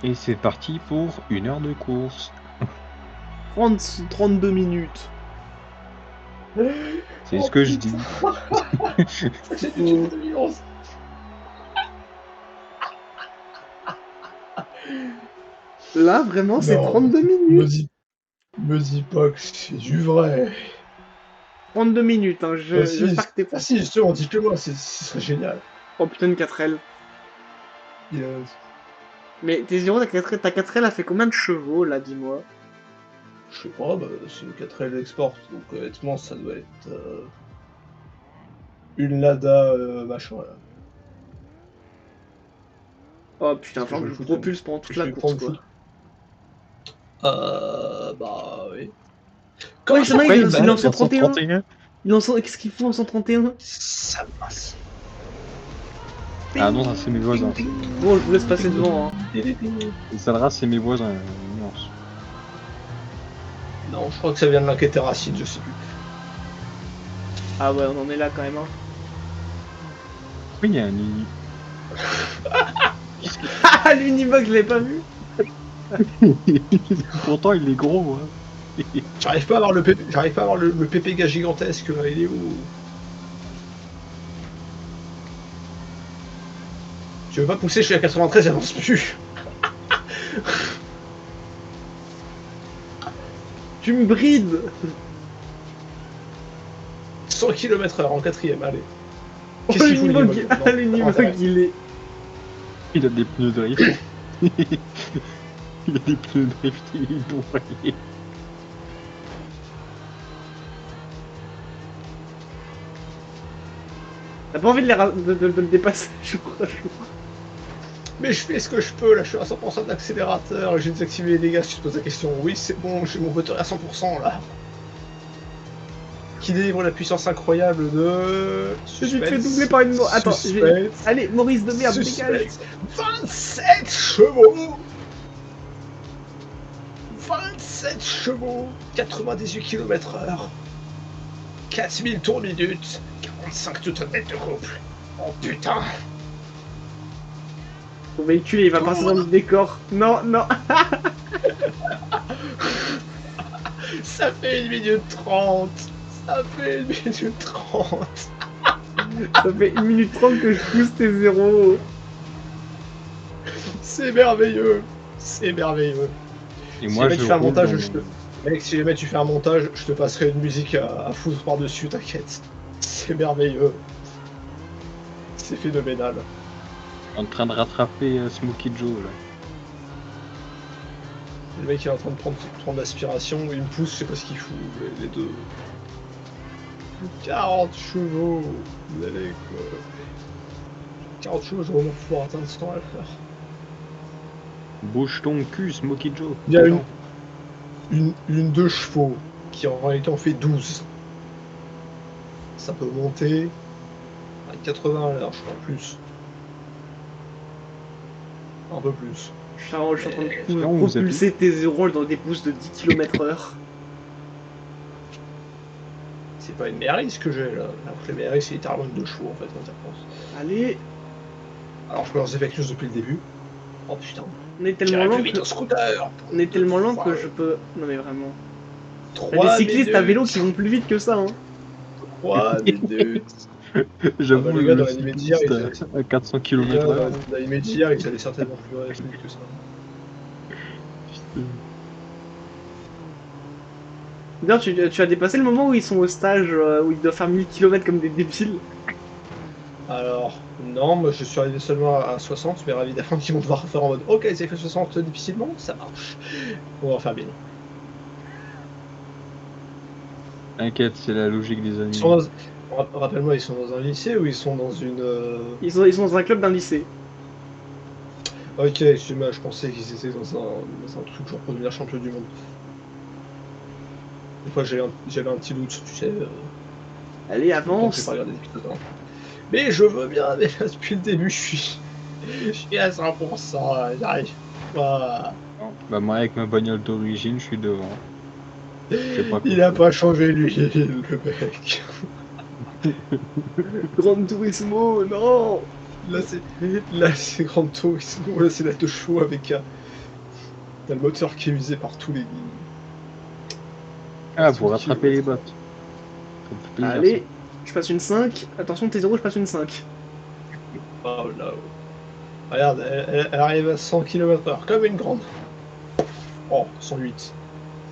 Et c'est parti pour 1 heure de course. 32 minutes. C'est ce que je dis. C'est du type 2011. Là, vraiment, c'est Non, 32 minutes. Me dis pas que c'est du vrai. 32 minutes, hein. J'espère que t'es Ah si, justement, dis-le moi, ce serait génial. Oh putain, une 4L. Yes. Mais tes 0, ta 4L a fait combien de chevaux, là, dis-moi? Je sais pas, bah, c'est une 4L Export, donc honnêtement, ça doit être une Lada machin là. Oh putain, Parce que faut que je propulse pendant toute la course, quoi. Bah oui. Ouais, c'est vrai, il est en 131. 131. Qu'est-ce qu'il faut en 131? Ça passe. Ah non, ça c'est mes voisins. Bon, je vous laisse passer devant, hein. Les Salras, c'est mes voisins. Nuance. Non, je crois que ça vient de l'enquête Racine, je sais plus. Ah ouais, on en est là, quand même, hein. Oui, il y a un Uni. Ah, l'Unibug, je l'ai pas vu. Pourtant, il est gros. Hein. J'arrive pas à avoir le PPG gigantesque là, il est où? Tu veux pas pousser jusqu'à 93, elle avance plus. Tu me brides. 100 km/h en 4ème, allez. Oh, Qu'est-ce qu'il fout l'Unibug, Non, l'Unibug, il est... Il a des pneus drift. Il a des pneus drift, il est noyé. T'as pas envie de le dépasser, je crois. Mais je fais ce que je peux, là, je suis à 100% d'accélérateur, j'ai désactivé les dégâts si tu te poses la question. Oui, c'est bon, j'ai mon moteur à 100% là. Qui délivre la puissance incroyable de... Je me fais doubler par une... Attends, allez, Maurice de merde, dégage. 27 chevaux 27 chevaux 98 km/h 4000 tours minute 45 Nm de couple. Oh putain. Ton véhicule, il va passer dans le décor. Non, non. Ça fait 1 minute 30. Ça fait 1 minute 30. Ça fait 1 minute 30 que je pousse tes zéros. C'est merveilleux. C'est merveilleux. Et Si moi, jamais je tu fais un roule montage, dans... Mec, si jamais tu fais un montage, je te passerai une musique à foutre par-dessus, t'inquiète. C'est merveilleux. C'est phénoménal. en train de rattraper Smokey Joe là. Le mec il est en train de prendre l'aspiration, il me pousse, je sais pas ce qu'il fout, les deux. 40 chevaux, vous allez quoi. 40 chevaux, je remonte pour atteindre 100 à l'heure. Bouge ton cul, Smokey Joe. Il y a une 2 chevaux qui en réalité en fait 12. Ça peut monter à 80 à l'heure, je crois, plus. Un peu plus. Je suis en train de Frérot, vous êtes propulser tes zéros dans des pousses de 10 km/h. C'est pas une Méris que j'ai là. Alors que les Méris c'est littéralement une 2 chevaux en fait quand tu repenses. Allez. Alors je peux leurs effectifs depuis le début. Oh putain. On est tellement J'irai lent plus vite que... en scooter. On est tellement lent que je peux... Non mais vraiment. T'as 3 des cyclistes à vélo minutes. qui vont plus vite que ça, hein. 3 minutes. J'avoue, Ah bah les gars le dans l'animé d'hier, cycliste à 400 les gars km/h. dans l'animé d'hier, ils allaient certainement plus vite que ça. D'ailleurs, tu as dépassé le moment où ils sont au stage, où ils doivent faire 1000 km comme des débiles. Alors, non, moi je suis arrivé seulement à 60, mais ravi d'apprendre qu'ils vont devoir faire en mode ok, ils avaient fait 60 difficilement, ça marche. On va en faire bien. T'inquiète, c'est la logique des Ils animés. sont rappelle-moi, ils sont dans un lycée ou ils sont dans une. Ils sont dans un club d'un lycée. Ok, excuse-moi, je pensais qu'ils étaient dans un truc genre pour devenir champion du monde. Des fois j'avais un petit doute, tu sais. Allez, Ça fait longtemps que j'ai avance. pas regardé depuis tout à l'heure. Mais je veux bien, mais là, depuis le début, je suis à 100%, j'arrive. Voilà. Bah moi avec ma bagnole d'origine, je suis devant. Je sais pas quoi Il a faire. pas changé l'huile, le mec. Gran Turismo, non. Là, c'est Grand Turismo. Là, c'est la 2 chevaux avec un. T'as le moteur qui est usé par tous les. Ah, pour rattraper les bots. Ça me fait plaisir. Allez, je passe une 5. Attention, T0, je passe une 5. Oh là. Regarde, elle arrive à 100 km/h, comme une grande. Oh, 108,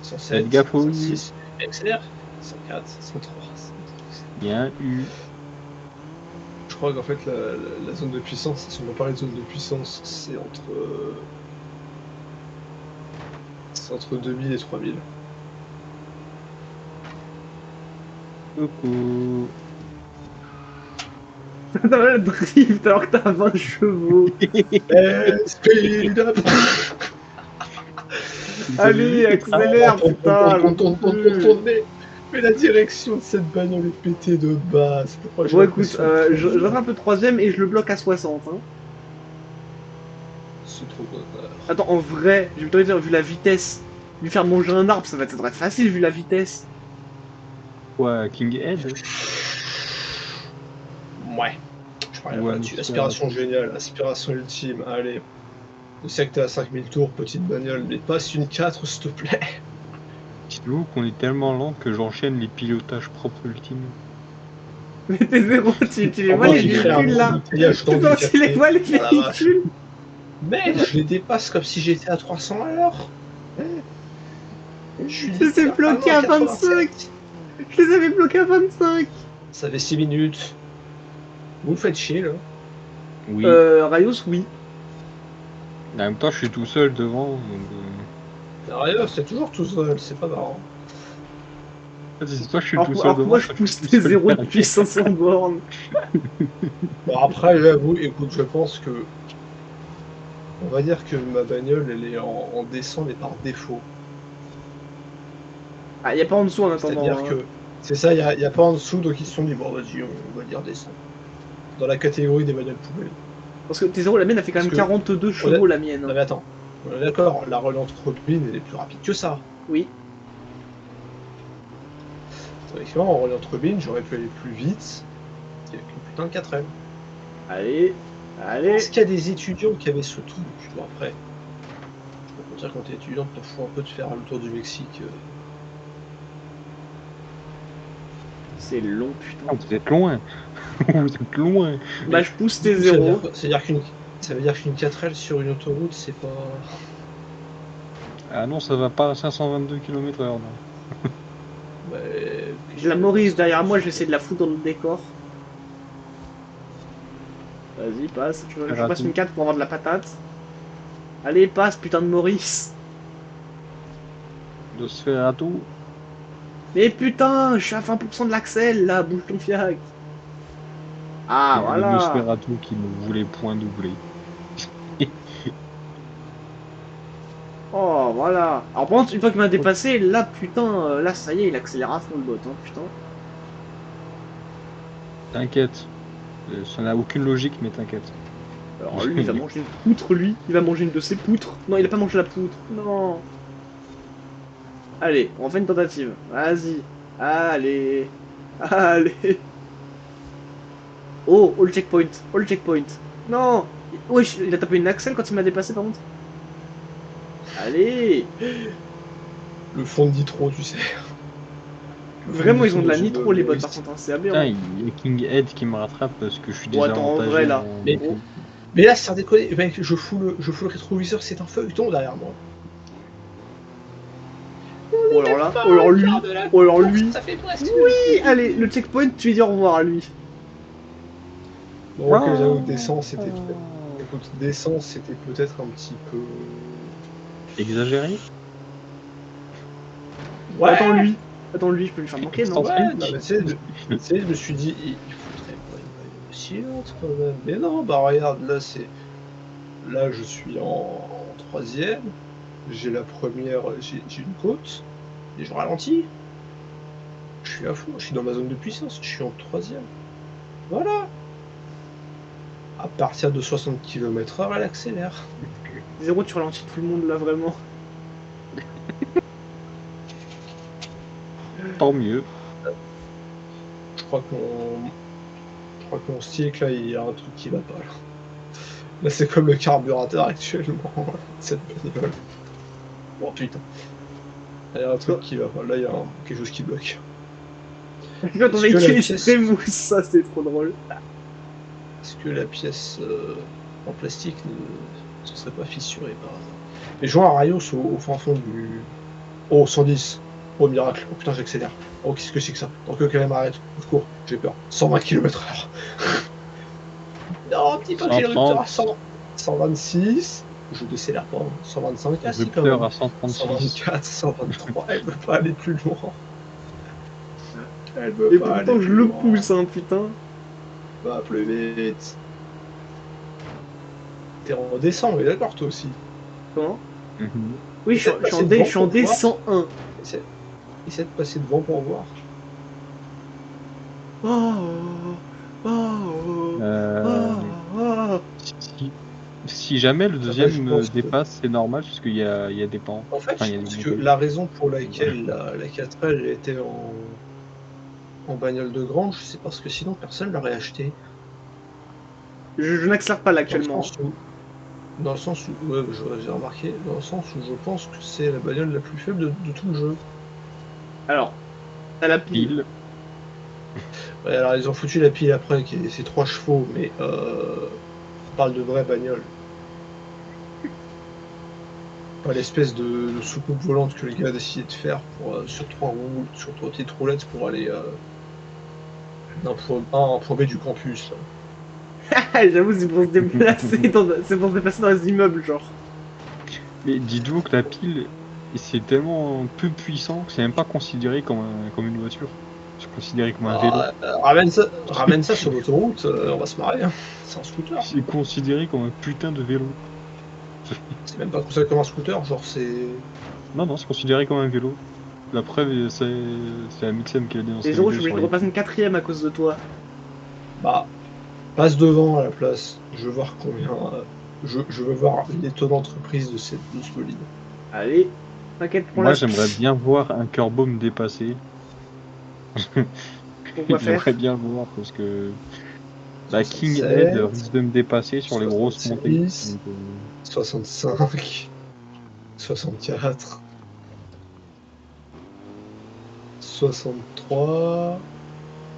107, Faites gaffe au U. 106, accélère, 104, 103. Il y a un U. Je crois qu'en fait, la zone de puissance, si on veut parler de zone de puissance, c'est entre 2000 et 3000. Coucou. T'as le drift alors que t'as 20 chevaux. Speed up. Allez, accélère, putain, j'en peux plus. Tourne. Mais la direction de cette bagnole est pétée de base. Bon, écoute, je rate un peu troisième et je le bloque à 60. Hein. C'est trop bon. Attends, en vrai, je vais te dire, vu la vitesse, lui faire manger un arbre, ça devrait être facile vu la vitesse. Quoi, King Head? Ouais. Je parlais Ouais, là-dessus. mais Aspiration géniale, aspiration ultime. Allez. Je sais que t'es à 5000 tours, petite bagnole, mais passe une 4, s'il te plaît. Dites-vous qu'on est tellement lent que j'enchaîne les pilotages propres ultimes. Mais t'es zéro, tu les En vois moi, les j'ai créé un véhicules là. embouteillage Tu les vois les Oh la vache. véhicules. Mais je les dépasse comme si j'étais à 300 à l'heure. Je suis Je les ai bloqués à 25. Je les avais bloqués à 25. Ça fait 6 minutes. Vous me faites chier là. Oui. Rayos, oui. En même temps, je suis tout seul devant. Donc, Sérieux, c'est toujours tout seul, c'est pas marrant. c'est toi, je suis Alors, tout seul alors que devant. moi je toi, pousse suis tes tout seul 0 derrière. depuis 500 bornes. Bon après j'avoue, écoute, je pense que. On va dire que ma bagnole elle est en descente mais par défaut. Ah, y a pas en dessous en attendant. C'est-à-dire Hein. que. C'est ça, y a pas en dessous, donc ils se sont dit bon vas-y, on va dire descend. Dans la catégorie des bagnoles poubelles. Parce que T0, la mienne, a fait quand même Parce que, 42 chevaux, la mienne. Non mais attends, on est d'accord, la relance Robin elle est plus rapide que ça. Oui. Théoriquement, en relance Robin, j'aurais pu aller plus vite qu'avec une putain de 4L. Allez. Allez. Est-ce qu'il y a des étudiants qui avaient ce truc? Bon après, je peux pas dire quand t'es étudiant, t'en fous un peu de faire le tour du Mexique. C'est long, putain. Ah, vous êtes loin. Vous êtes loin. Bah, je pousse Du tes coup, 0. ça veut dire qu'une 4L sur une autoroute, c'est pas. Ah non, ça va pas à 522 km/h. Non. Bah, J'ai la Maurice derrière moi, je vais essayer de la foutre dans le décor. Vas-y, passe. Je passe une 4 pour avoir de la patate. Allez, passe, putain de Maurice. De se faire à tout. Mais putain, je suis à 20% de l'axel là, bouge ton fiac. Ah, Et le voilà. Nosferatu qui ne voulait point doubler. Oh, voilà. Alors, par contre, une fois qu'il m'a dépassé, là, putain, là, ça y est, il accélère à fond le bot, hein, putain. T'inquiète. Ça n'a aucune logique, mais t'inquiète. Alors, lui, il va manger une poutre, lui. Il va manger une de ses poutres. Non, il a pas mangé la poutre. Non. Allez, on fait une tentative. Vas-y. Allez. Allez. Oh, all checkpoint. All checkpoint. Non. Wesh, il a tapé une axel quand il m'a dépassé, par contre. Allez. Le fond de nitro, tu sais. Vraiment, ils ont de la nitro, les bots, par contre. Hein, c'est aberrant. Putain, il y a King Head qui me rattrape parce que je suis Oh, attends, en désavantagé. vrai, là. Mais- Oh. Mais là, sans déconner, mec, je fous le rétroviseur, c'est un feuilleton derrière moi. Oh alors là, oh alors lui, oh alors lui. Ça fait presque. Oui, allez, le checkpoint, tu lui dis au revoir à lui. Bon, ok, j'avoue, d'essence, c'était. Écoute, d'essence, c'était peut-être un petit peu. Exagéré. Ouais. Attends lui, je peux lui faire manquer, non? Ouais, non, mais tu sais, je me suis dit, il foutrait pas une bagnole aussi haute quand même. Mais non, bah regarde, là, c'est. Là, je suis en troisième. J'ai la première. J'ai une côte. Et je ralentis. Je suis à fond, je suis dans ma zone de puissance. Je suis en troisième. Voilà. À partir de 60 km/h, elle accélère. Zéro, tu ralentis tout le monde là, vraiment. Tant mieux. Je crois qu'on. crois que mon stick, là, il y a un truc qui va pas, là. Là, c'est comme le carburateur actuellement, cette bagnole. Oh putain. Il y a un truc qui va pas. Là, il y a quelque chose qui bloque. Quand ton Est-ce que véhicule la est pièce- très mou, ça c'est trop drôle. Est-ce que la pièce en plastique ne se serait pas fissurée par hasard? Et je vois un Raios au fin fond du... Oh, 110. Oh, miracle. Oh putain, j'accélère. Oh, qu'est-ce que c'est que ça? Tant que quand même arrête. Au secours, j'ai peur. 120 km/h. Non, dis pas que j'ai le rupteur 130. à 100. 126. Je décélère pas. 125. Ah si, quand Rupteur même. à 136. 124, 123. Elle veut pas aller plus loin. Elle veut Et pas aller pourtant je plus le loin. pousse, hein, putain. Va plus vite. T'es en descend, mais d'accord, toi aussi. Comment? Mhm. Oui, je suis en D, je suis en D101. Essaie de passer devant pour voir. Oh, oh, oh, Euh, oh, oh. si, si jamais le Après, deuxième je me pense que... dépasse, c'est normal parce qu'il y a des pans. En fait, Enfin, il je y a des pense que montées. la raison pour laquelle la 4L était en bagnole de grange, c'est parce que sinon personne l'aurait acheté. Je n'accélère pas là Dans le actuellement, hein. sens où... Dans le sens où... Ouais, j'ai remarqué. Dans le sens où je pense que c'est la bagnole la plus faible de tout le jeu. Alors, t'as la pile. Pile. Ouais, alors ils ont foutu la pile après, c'est 3 chevaux, mais on parle de vraie bagnole. Pas l'espèce de soucoupe volante que le gars a décidé de faire pour, sur 3 petites roulettes pour aller d'un point A à un point B du campus. Là. J'avoue, c'est pour se déplacer c'est pour se déplacer dans les immeubles, genre. Mais dis-donc que la pile, c'est tellement peu puissant que c'est même pas considéré comme une voiture. C'est considéré comme un vélo. Ah, ramène ça sur l'autoroute, on va se marrer. Hein. C'est un scooter. C'est considéré comme un putain de vélo. C'est même pas considéré comme un scooter, genre c'est. Non, non, c'est considéré comme un vélo. La preuve, c'est Amixem qui l'a dit dans Les sa euros, je vidéo suis obligé sur de les repasser piles. une quatrième à cause de toi. Bah, passe devant à la place. Je veux voir combien. Je veux voir l'étonnante reprise de ce bolide. Allez, t'inquiète, prends la Moi, j'aimerais speed. bien voir un Turbo me dépasser. Pourquoi J'aimerais faire? bien le voir parce que la King Head 67, risque de me dépasser sur les grosses montées. 66, Donc, 65, 64, 63,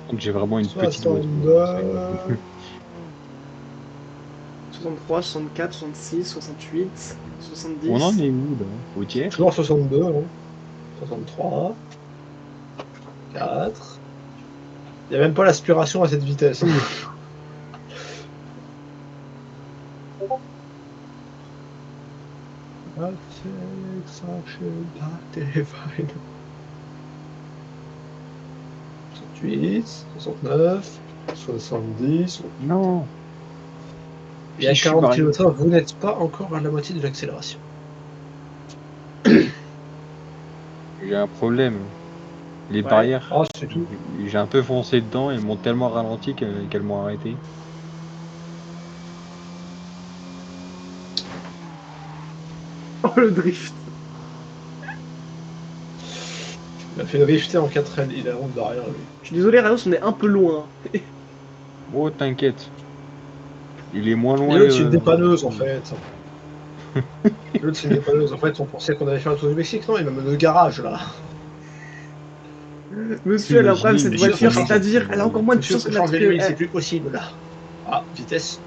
donc j'ai vraiment une petite voiture. 62. 63, 64, 66, 68, On en 70. est où là? Au tiers? Toujours 62, hein. 63, 4. Il n'y a même pas l'aspiration à cette vitesse. Extraction divine. 68, 69, 70. Non! Et à Fichu 40 barrière. km/h, vous n'êtes pas encore à la moitié de l'accélération. J'ai un problème. Les Ouais. barrières, Ah, c'est tout. j'ai un peu foncé dedans et elles m'ont tellement ralenti qu'elles m'ont arrêté. Oh, le drift. Il a fait drifter en 4L. Il a la route derrière lui. Je suis désolé, Ramos, on est un peu loin. Oh, t'inquiète. Il est moins Et loin. l'autre, c'est une dépanneuse en fait. L'autre, c'est une dépanneuse. En fait, on pensait qu'on allait faire le tour du Mexique. Non, il m'a mené au garage là. Monsieur, elle a un problème, Imaginez cette une Monsieur, voiture, dépanneuse en c'est-à-dire, elle a encore moins de Monsieur, puissance faut que la... changer que- l'huile, c'est plus possible là. Ah, vitesse.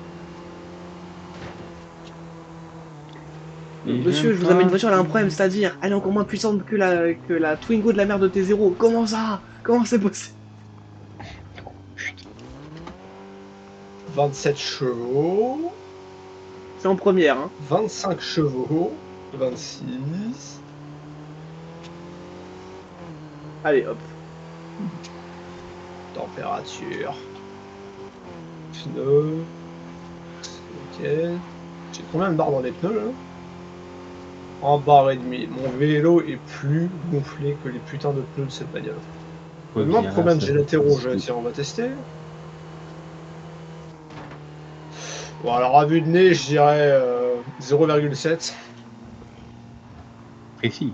Et Monsieur, j'aime je vous amène une pas. voiture, elle a un problème, c'est-à-dire, elle est encore moins puissante que la Twingo de la mère de T0. Comment ça? Comment c'est possible? 27 chevaux. C'est en première, hein. 25 chevaux. 26. Allez, hop. Température. Pneus. Ok. J'ai combien de barres dans les pneus là? En barre et demi. Mon vélo est plus gonflé que les putains de pneus de cette bagnole. Je me demande Reviens, combien de ça jets va latéraux j'ai. passer. Tiens, on va tester. Bon, alors à vue de nez, je dirais 0,7. Précis.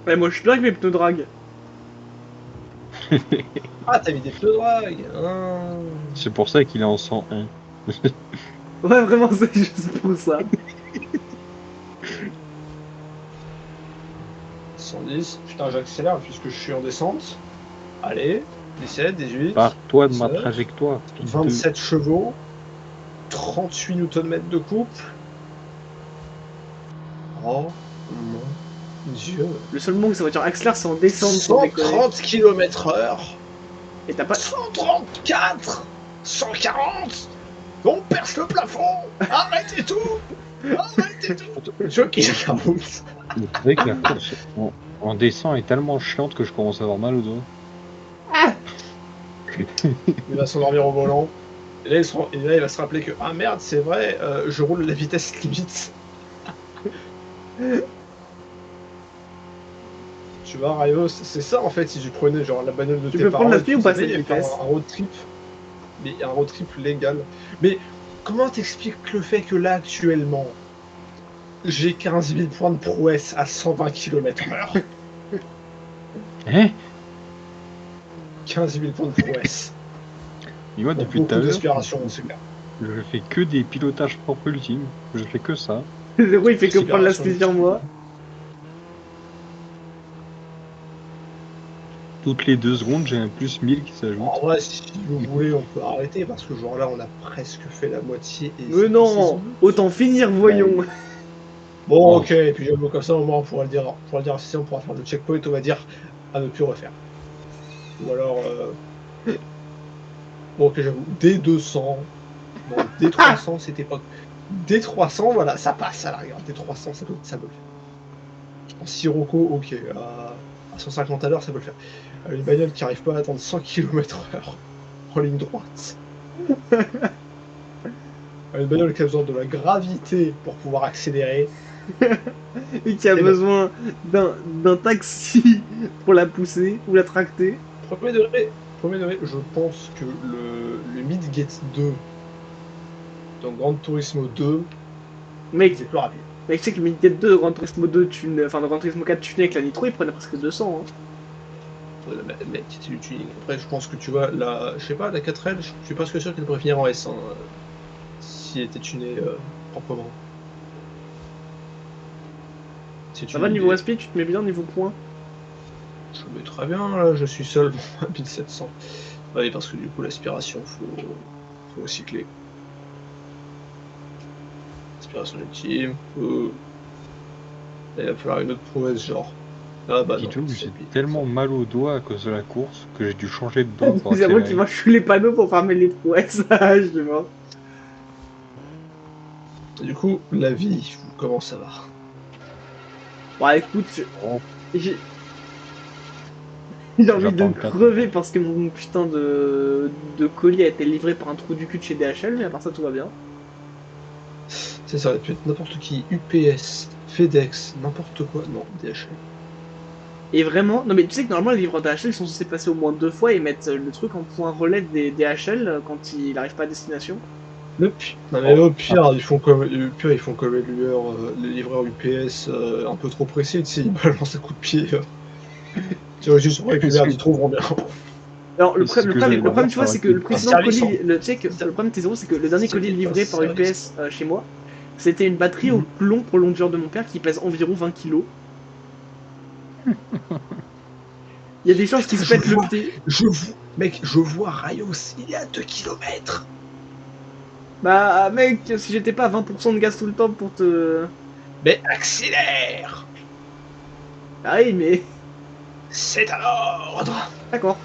Ouais, moi, je suis bien avec mes pneus drag. Ah, t'as mis des pneus drague. Ah. C'est pour ça qu'il est en 101. Ouais, vraiment, c'est juste pour ça. 110. Putain, j'accélère puisque je suis en descente. Allez, 17, 18, Pars-toi de ma 19, trajectoire. 27 chevaux, 38 Nm de couple. Oh mon dieu. Le seul moment où sa voiture accélère, c'est en descente, sans déconner. 130 km/h. Et t'as pas. 134, 140. On perce le plafond. Arrêtez tout. Arrêtez tout. Je quitte la route. Vous savez que la course en descend est tellement chiante que je commence à avoir mal au dos. Il va s'endormir au volant. Et là, il va se rappeler que ah merde, c'est vrai, je roule la vitesse limite. Tu vois, Rayo, c'est ça en fait. Si tu prenais genre la bagnole de Tu tes peux parents, prendre la et pluie ou tu pas, savais, cette et faire vitesse? un road trip, mais un road trip légal. Mais comment t'expliques le fait que là actuellement, j'ai 15 000 points de prouesse à 120 km/h? Hein? 15 000 points de prouesse. Et moi, Pour depuis tout beaucoup à l'heure, d'aspiration, c'est clair. je fais que des pilotages propres ultimes. Je fais que ça. Zéro, il fait que C'est prendre la libération speed sur ultime. moi. Toutes les 2 secondes, j'ai un plus 1000 qui s'ajoute. En vrai, si vous voulez, on peut arrêter parce que genre là, on a presque fait la moitié. Et Mais ça non, fait 6 minutes. autant finir, voyons. Bon, Oh. ok, et puis j'avoue comme ça, au moins, on pourra le dire si on pourra faire le checkpoint, on va dire à ne plus refaire. Ou alors, bon, ok, j'avoue, D200, non, D300, c'était pas. D300, voilà, ça passe à la rigueur. D300, ça peut le faire. En Sirocco, ok, à 150 à l'heure, ça peut le faire. Une bagnole qui arrive pas à attendre 100 km/h en ligne droite. Une bagnole qui a besoin de la gravité pour pouvoir accélérer. Et qui a Et non. besoin d'un taxi pour la pousser ou la tracter. Premier degré, je pense que le Midgate 2, donc Gran Turismo 2, Mec, c'est plus rapide. mec, tu sais que le Midget 2 de Gran Turismo 2 enfin de Gran Turismo 4 tuné avec la Nitro, il prenait presque 200. Hein. Mec, c'est du tuning. Après, je pense que tu vois, je sais pas, la 4L, je suis presque sûr qu'elle pourrait finir en S, hein, si elle était tunée proprement. Si Ça tu va niveau SP, tu te mets bien niveau points. Je me mets très bien, là, je suis seul à 1700. Oui, parce que du coup, l'aspiration, faut recycler. Aspiration ultime, là, il va falloir une autre prouesse, genre. Ah bah non, Dis-toi que c'est j'ai pire. tellement mal au doigt à cause de la course que j'ai dû changer de doigt pour C'est moi qui accélérer. marche les panneaux pour farmer les prouesses. Je sais pas. Du coup, la vie, comment ça va? Bon, écoute, Oh, j'ai j'ai envie de j'attends le 4. crever parce que mon putain de colis a été livré par un trou du cul de chez DHL, mais à part ça, tout va bien. Ça aurait pu être n'importe qui, UPS, FedEx, n'importe quoi. Non, DHL. Et vraiment, non mais tu sais que normalement les livreurs DHL ils sont censés passer au moins 2 fois et mettre le truc en point relais des DHL quand il arrive pas à destination. Non mais Oh, au pire, ils font comme les livreurs UPS un peu trop pressés, tu sais, ils balancent un coup de pied. Tu vois, juste pour récupérer, ils trouveront bien. Alors le, C'est ce que j'allais le problème dire, tu vois ça c'est aurait que été le pas mal. précédent service, colis, le check, le problème T0 c'est que le dernier colis C'était pas livré par service. UPS chez moi, c'était une batterie au plomb pour l'ondure de mon père qui pèse environ 20 kilos. Il y a des chances qu'il Putain, se pète le pied. mec, je vois Rayos, il est à 2 km. Bah mec, si j'étais pas à 20% de gaz tout le temps pour te... Mais accélère. Ah oui mais... C'est à l'ordre. D'accord.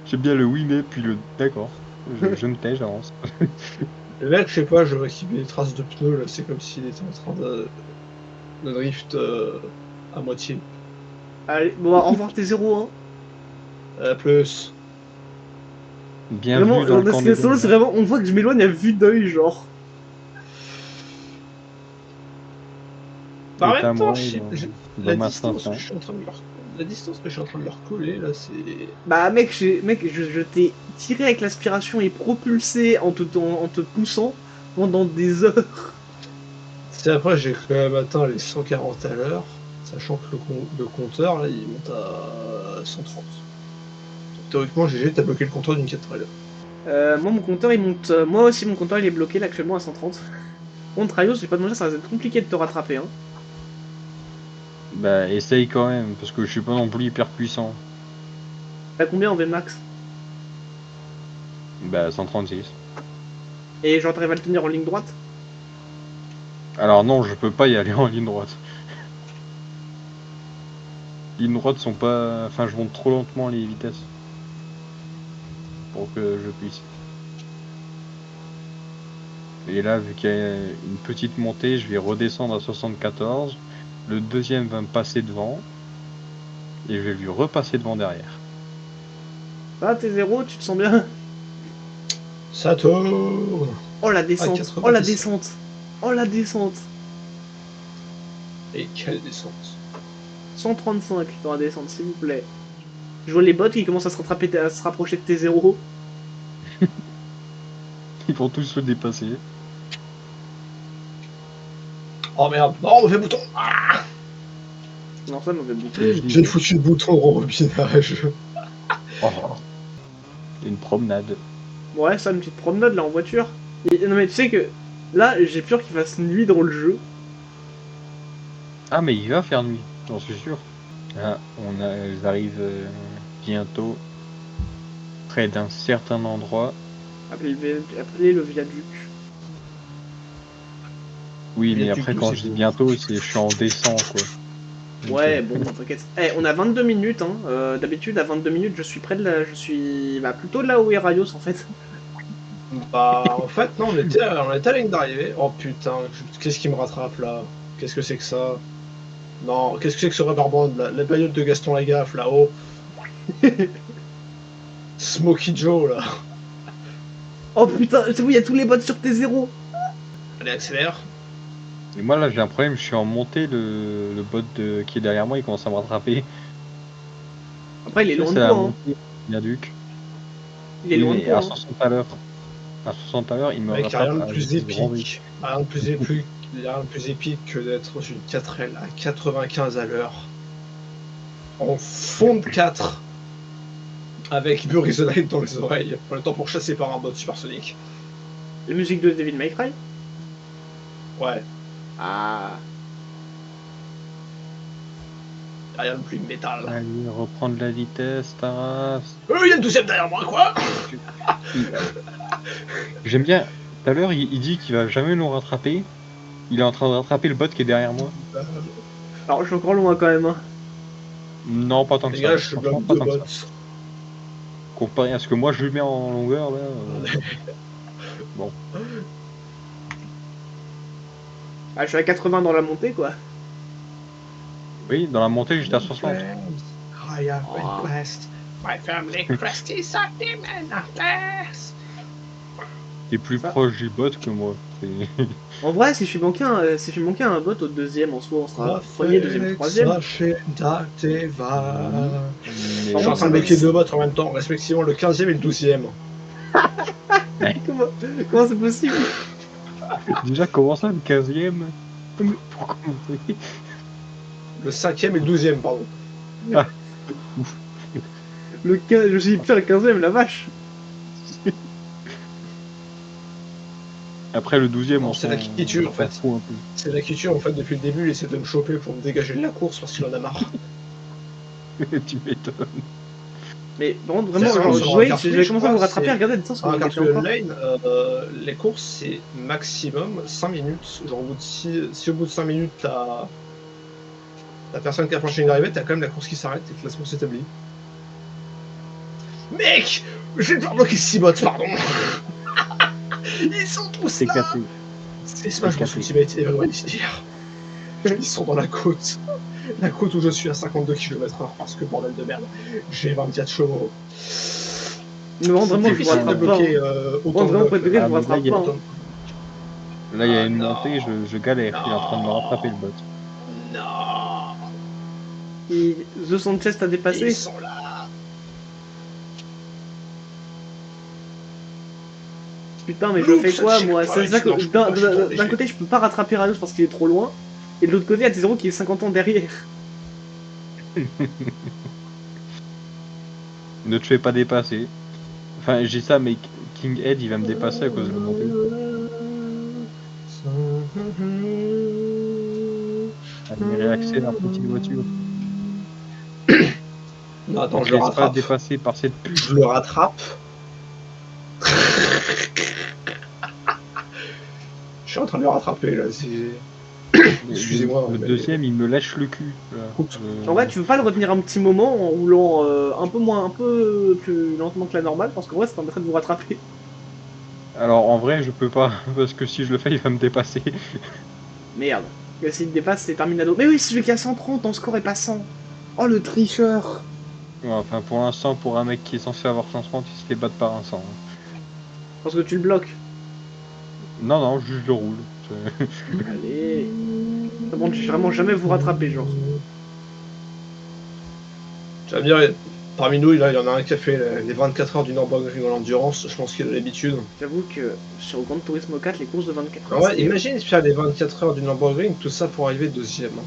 J'aime bien le oui mais puis le d'accord. Je me tais, j'avance. Le mec, je sais pas, je vois qu'il met des traces de pneus, là, c'est comme s'il était en train de drift à moitié. Allez, bon au revoir T01. Plus. Bienvenue Vraiment, dans le dans camp ce des solo c'est bons. vraiment... On voit que je m'éloigne à vue d'œil genre. Bah, en Et même à temps, moi la dans ma distance que 500. je suis en train de leur coller, là, c'est... Bah mec, je t'ai tiré avec l'aspiration et propulsé en te poussant pendant des heures. C'est après, j'ai quand même atteint les 140 à l'heure. Sachant que le compteur, là, il monte à 130. Donc, théoriquement, GG, t'as bloqué le compteur d'une 4 trail. Moi, mon compteur, il monte. Moi aussi, mon compteur, il est bloqué là actuellement à 130. Contre Rayos, je vais pas te mentir, ça va être compliqué de te rattraper. Hein. Bah, essaye quand même, parce que je suis pas non plus hyper puissant. T'as combien en VMAX? Bah, 136. Et genre, t'arrives à le tenir en ligne droite? Alors non, je peux pas y aller en ligne droite. Lignes droites sont pas... Enfin, je monte trop lentement les vitesses. Pour que je puisse. Et là, vu qu'il y a une petite montée, je vais redescendre à 74. Le deuxième va me passer devant. Et je vais lui repasser devant derrière. Ah, t'es zéro, tu te sens bien? Ça tourne. Oh la Ah, descente! 97. Oh la descente! Oh la descente! Et quelle descente. 135 dans la descente, s'il vous plaît. Je vois les bots qui commencent à à se rapprocher de T0. Ils vont tous se dépasser. Oh merde, non, mauvais bouton. Ah, Non, ça, mauvais bouton. j'ai foutu le bouton de rebobinage. Oh, une promenade. Ouais, ça, une petite promenade là en voiture. Non, mais tu sais que là, j'ai peur qu'il fasse nuit dans le jeu. Ah, mais il va faire nuit, j'en suis sûr. Ah, ils arrivent bientôt près d'un certain endroit. Appelez le viaduc. Oui, mais Viaduc après, de quand je dis Zébo. bientôt, je suis en descente, quoi. Donc, Ouais, bon, t'inquiète. Eh, on a 22 minutes, hein. D'habitude, à 22 minutes, je suis près de la. Je suis. Bah, plutôt là où est Rayos en fait. Bah, en fait, non, on était à la ligne d'arrivée. Oh putain, qu'est-ce qui me rattrape là? Qu'est-ce que c'est que ça? Non, qu'est-ce que c'est que ce rubber band là? La bagnole de Gaston Lagaffe là-haut. Smokey Joe là. Oh putain, c'est où il y a tous les bots sur T0. Allez, accélère. Et moi, là, j'ai un problème, je suis en montée, le bot qui est derrière moi, il commence à me rattraper. Après, il est Tu sais, loin de c'est la toi, hein. montée, viaduc. Il est Oui, loin de mais à toi, hein. 60 à l'heure. À 60 à l'heure, il me Mec, y a rien rattrape de à plus vitesse grand V. épique. Rien de plus épique. Y a rien de plus épique que d'être dans une 4L à 95 à l'heure. En fond de 4. Avec Bury the Light dans les oreilles. En même temps pour chasser par un bot supersonique. La musique de Devil May Cry. Ouais. Ah. Y a rien de plus métal. Allez, reprendre la vitesse, Taras. Il y a une deuxième derrière moi, quoi. J'aime bien. Tout à l'heure, il dit qu'il va jamais nous rattraper. Il est en train de rattraper le bot qui est derrière moi. Alors, je suis encore loin quand même, hein. Non, pas tant que Les ça. gars, je Franchement, bloque pas deux tant que bots. ça. Comparé à ce que moi je lui mets en longueur, là. Bon. Ah, je suis à 80 dans la montée, quoi. Oui, dans la montée, j'étais à 60. I have Oh. been blessed. My family crest is a demon of death. T'es plus Ça. proche du bot que moi. C'est- En vrai, si je manquais un bot au deuxième, en soi, on sera premier, deuxième, troisième. Dateva. Mais Je suis en train de bloquer deux bots en même temps, respectivement le 15e et le 12e. Comment c'est possible? déjà, comment ça, le 15e? Pour commencer. Le 5e et le 12e, pardon. Ah, ouf. Le 15... Je suis pire le 15ème, la vache. Après le 12e, Non, c'est la qui tue, en s'en fait. fout un peu. C'est la qui tue, en fait, depuis le début, il essaie de me choper pour me dégager de la course parce qu'il en a marre. Tu m'étonnes. Mais bon, C'est vraiment, ça, genre, sur vous voyez, un si je cartouche, vais je commencer à crois, vous rattraper, c'est- regardez la distance que Un vous mettez Cartoon encore. Lane, les courses, c'est maximum 5 minutes. Genre, si au bout de 5 minutes, t'as la personne qui a franchi une arrivée, t'as quand même la course qui s'arrête et le classement s'établit. Mec, je vais devoir bloquer 6 bots, pardon. Ils sont tous C'est là. cassé. C'est Smash Bros cassé. Ultimate et vraiment d'hier. Ils sont dans la côte. La côte où je suis à 52 km/h parce que bordel de merde, j'ai 24 chevaux. Mais bon, vraiment, je vous Difficile de rattrape pas. bloquer Hein. autant Vraiment, de pour être blocs. vrai, je Ah, vous mais là, rattrape il y a- pas. Hein. Là, il y a Ah, une non. montée, je galère. Il est en train de me rattraper le bot. Non. Et The Sanchez t'a Ils dépassé. sont là. Putain, mais je Loup, fais ça quoi, check moi? point. C'est ça que Non, je peux pas, je suis trop d'un léger. côté, je peux pas rattraper Radios parce qu'il est trop loin. Et de l'autre côté, il y a T0 qui est 50 ans derrière. Ne te fais pas dépasser. Enfin, j'ai ça, mais King Ed, il va me dépasser à cause de la montée. Allez, réaccélère, petite voiture. Non, On attends, te je le laisse pas rattrape. dépasser par cette pute. Je le rattrape. Je suis en train de le rattraper là. Excusez-moi, Le mais- deuxième, il me lèche le cul. Là. Oups. En vrai, tu veux pas le retenir un petit moment en roulant un peu plus lentement que la normale, parce qu'en vrai, ça permettrait de vous rattraper. Alors, en vrai, je peux pas, parce que si je le fais, il va me dépasser. Merde. Et s'il te dépasse, c'est terminado. Mais oui, celui qui a 130, ton score est pas 100. Oh, le tricheur. Ouais, enfin, pour l'instant, pour un mec qui est censé avoir 130, il se fait battre par un 100. Hein. Parce que tu le bloques. Non, non, juste je le roule. Allez. Ça montre vraiment jamais vous rattraper, genre. Tu vas me dire, parmi nous, là, il y en a un qui a fait les 24 heures du Nürburgring en endurance. Je pense qu'il a l'habitude. J'avoue que sur Gran Turismo 4, les courses de 24 Ah heures, ouais, c'est... imagine faire les 24 heures du Nürburgring, tout ça pour arriver deuxième. Hein.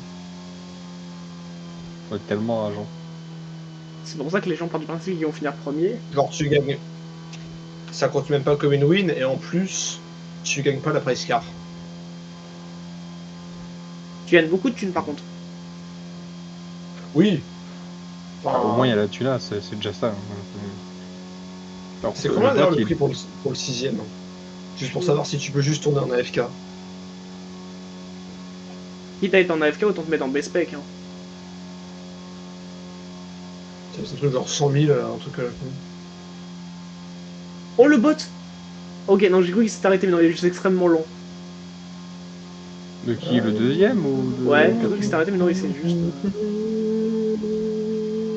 Faut être tellement rageant. C'est pour ça que les gens partent du principe qu'ils vont finir premier. Genre, tu gagnes. Ça compte même pas comme une win, et en plus, tu gagnes pas la prize car. Tu gagnes beaucoup de thunes, par contre. Oui. Ah, au moins, il y a la tuna, c'est déjà ça. Hein. Alors, C'est le combien d'ailleurs bot, le il- prix pour le sixième? Juste pour savoir si tu peux juste tourner en AFK. Quitte à être en AFK, autant te mettre en B-Spec. Hein. C'est un truc genre 100 000, un truc à la con. Oh, le bot. Ok, non, j'ai cru qu'il s'était arrêté, mais non, il est juste extrêmement long. De qui? Le deuxième ou de... Ouais, j'ai cru qu'il s'était arrêté, mais non, il s'est juste...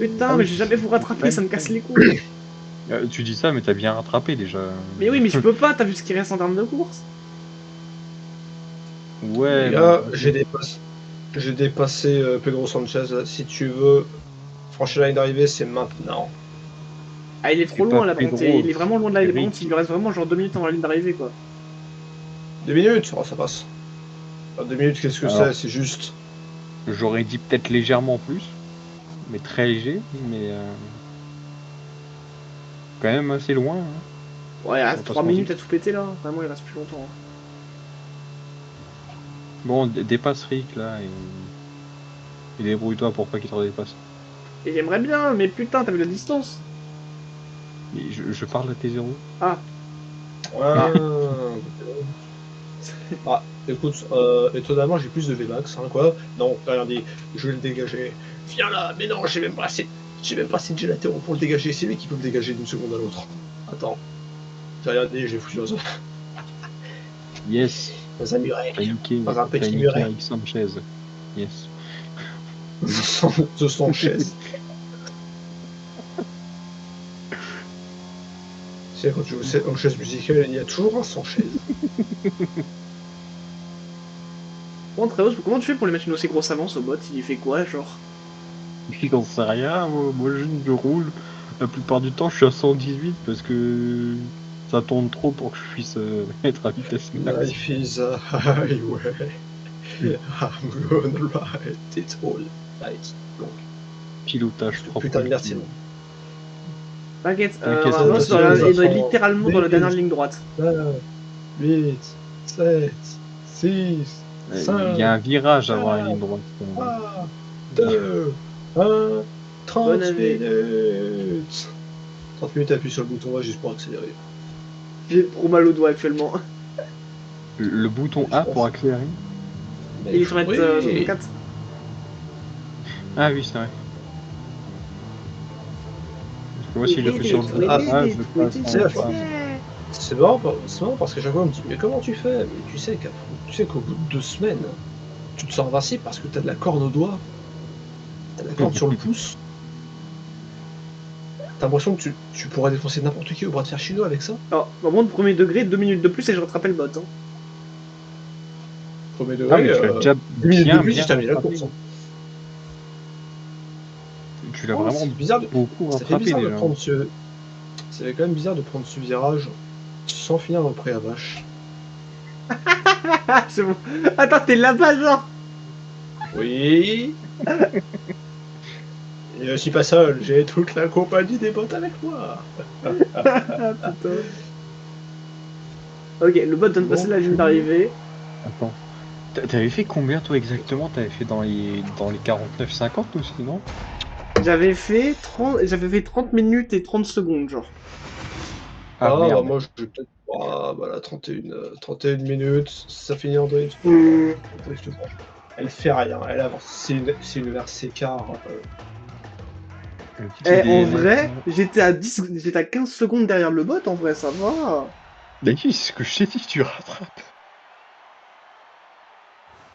Putain, Ah mais oui, j'ai jamais vous rattraper, ça me casse les couilles. Tu dis ça, mais t'as bien rattrapé déjà. Mais oui, mais je peux pas, t'as vu ce qui reste en termes de course. Ouais, Les mais gars, enfin, j'ai dépassé Pedro Sanchez. Là. Si tu veux franchir la ligne d'arrivée, c'est maintenant. Ah, il est c'est trop pas loin là, par contre, Pedro, il est vraiment loin de là. c'est Par contre, il Rick. lui reste vraiment genre 2 minutes avant la ligne d'arrivée, quoi. 2 minutes, oh, ça passe. 2 minutes, qu'est-ce que Alors, c'est? C'est juste. j'aurais dit peut-être légèrement plus, mais très léger, mais quand même assez loin. Hein. Ouais, il On reste va pas 3 se minutes mentir. à tout péter là. Vraiment, il reste plus longtemps. Hein. Bon, dépasse Rick là et débrouille-toi pour pas qu'il te dépasse. Et j'aimerais bien, mais putain, t'as vu la distance? Mais je parle à tes zéros. Ah, ah. Ah, ah, écoute, étonnamment, j'ai plus de VMAX, hein, quoi. Non, t'as rien dit, je vais le dégager. Viens là, mais non, j'ai même pas assez de gélatine pour le dégager. C'est lui qui peut me dégager d'une seconde à l'autre. Attends, j'ai rien dit, j'ai foutu Yes, dans un muret, t'as niqué, dans un t'as petit niqué muret. Rick Sanchez. Yes. De son chaise. Tu sais, quand tu joues aux chaises musicales, il y a toujours un sans chaise. Bon, très haut, comment tu fais pour lui mettre une aussi grosse avance au bot? Il fait quoi, genre? J'en sais rien, moi je roule. La plupart du temps, je suis à 118 parce que ça tourne trop pour que je puisse être à vitesse max. Life is a highway. I'm gonna ride it all night long. Pilotage propre. Putain de merde, c'est long. T'inquiète, T'inquiète, on va ça, se ça, il ça, est littéralement dans la dernière ligne droite. 8, 7, 6, Il 5, y a un virage avant la 4, ligne droite. 3, 2, 1, Bonne 30 année. minutes. 30 minutes, appuie sur le bouton A juste pour accélérer. J'ai trop mal au doigt actuellement. Le bouton Je A pense. pour accélérer. Il est sur Oui. 64. Ah oui, c'est vrai. Parce que moi, si j'appuie sur le bouton Ah, A, je passe c'est la en fin. phase. C'est marrant parce que chaque fois on me dit mais comment tu fais? Mais tu sais qu'au bout de 2 semaines, tu te sens invincible parce que t'as de la corne au doigt, t'as de la corne sur le pouce. T'as l'impression que tu pourrais défoncer n'importe qui au bras de fer chinois avec ça. Alors, vraiment de premier degré, 2 minutes de plus et je rattrapais le bot. Hein. Premier Ah, degré, mais tu l'as déjà 2 minutes de plus et bien je termine la rattrapé. course. Hein. Tu l'as Oh, vraiment beaucoup ça fait rattrapé bizarre de déjà. prendre ce. Ça fait quand même bizarre de prendre ce virage sans finir dans le pré à vache. C'est bon. Attends, t'es là-bas, genre. Oui. Je suis pas seul, j'ai toute la compagnie des bots avec moi. Ah putain. Ok, le bot vient de passer la ligne d'arrivée. Attends. T'avais fait combien toi exactement? T'avais fait dans les 49-50 aussi, non? J'avais fait 30 minutes et 30 secondes, genre. Ah Bah merde. moi je vais peut-être. Ah, voilà, 31 minutes, ça finit en drift. Drift pas. Elle fait rien, elle avance. C'est une RC car. Le petit Eh, en DNF. vrai, j'étais à 15 secondes derrière le bot, en vrai, ça va. Mais oui, c'est ce que je t'ai dit, tu rattrapes.